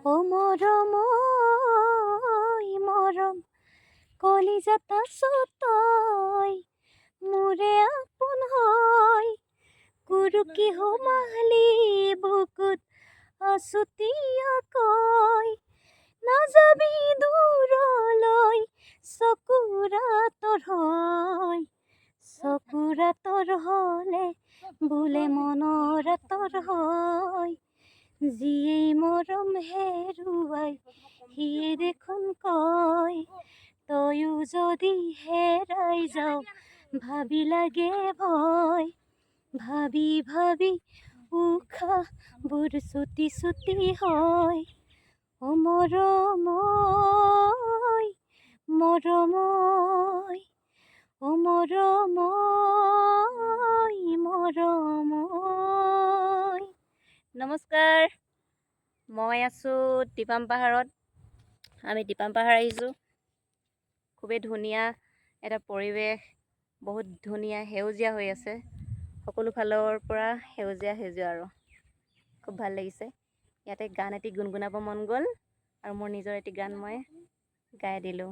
ও মৰম মৰম কলিজাত আছো তই মোৰে আপোন হয় কুৰুকি সোমালি বুকুত আছুতীয়াকৈ নাযাবি দূৰলৈ চকুৰা তোৰ হয় চকুৰা তোৰ হলে বোলে মনৰ তোৰ হয় যিয়েই মৰম হেৰুৱাই সিয়ে দেখোন কয় তয়ো যদি হেৰাই যাও ভাবি লাগে ভয় ভাবি ভাবি উশাহবোৰ ছুটি ছুটি হয় ও মৰম মৰম ও মৰম মৰম। নমস্কাৰ, মই আছোঁ টিপাম পাহাৰত। আমি টিপাম পাহাৰ আহিছোঁ। খুবেই ধুনীয়া এটা পৰিৱেশ, বহুত ধুনীয়া সেউজীয়া হৈ আছে, সকলো ফালৰ পৰা সেউজীয়া সেউজীয়া আৰু খুব ভাল লাগিছে। ইয়াতে গান এটি গুণগুণাব মন গ'ল আৰু মোৰ নিজৰ এটি গান মই গাই দিলোঁ।